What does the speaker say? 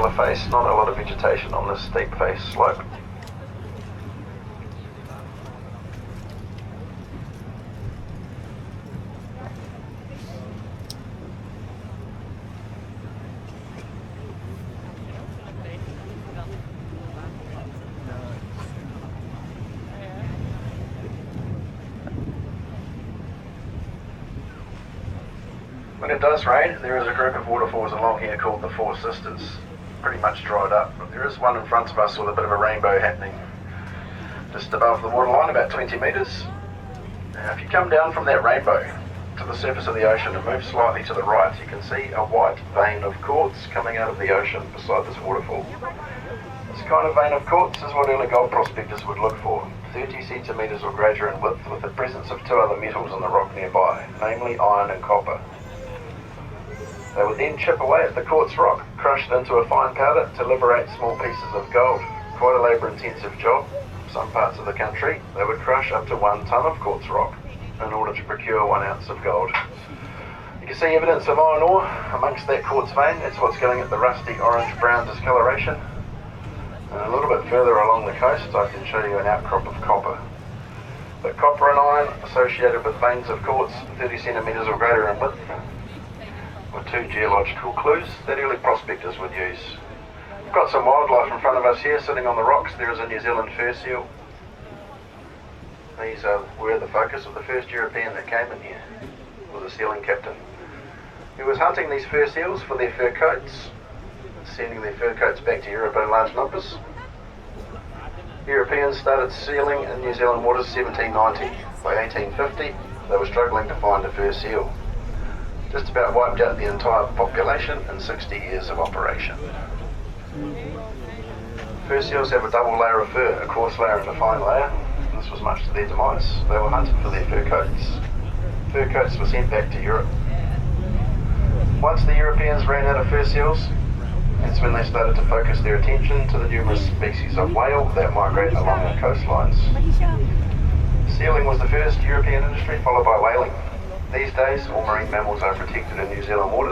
the face, not a lot of vegetation on this steep face slope. When it does rain, there is a group of waterfalls along here called the Four Sisters. Pretty much dried up, but there is one in front of us with a bit of a rainbow happening. Just above the waterline, about 20 metres. Now if you come down from that rainbow to the surface of the ocean and move slightly to the right, you can see a white vein of quartz coming out of the ocean beside this waterfall. This kind of vein of quartz is what early gold prospectors would look for, 30 centimetres or greater in width, with the presence of two other metals in the rock nearby, namely iron and copper. They would then chip away at the quartz rock, crush it into a fine powder to liberate small pieces of gold. Quite a labour-intensive job. In some parts of the country, they would crush up to 1 tonne of quartz rock in order to procure 1 ounce of gold. You can see evidence of iron ore amongst that quartz vein. That's what's giving it the rusty orange-brown discoloration. And a little bit further along the coast, I can show you an outcrop of copper. But copper and iron associated with veins of quartz 30 centimetres or greater in width were 2 geological clues that early prospectors would use. We've got some wildlife in front of us here sitting on the rocks. There is a New Zealand fur seal. These were the focus of the first European that came in here, was a sealing captain. He was hunting these fur seals for their fur coats, sending their fur coats back to Europe in large numbers. Europeans started sealing in New Zealand waters 1790. By 1850, they were struggling to find a fur seal. Just about wiped out the entire population in 60 years of operation. Fur seals have a double layer of fur, a coarse layer and a fine layer. This was much to their demise. They were hunted for their fur coats. Fur coats were sent back to Europe. Once the Europeans ran out of fur seals, that's when they started to focus their attention to the numerous species of whale that migrate along the coastlines. Sealing was the first European industry, followed by whaling. These days, all marine mammals are protected in New Zealand waters.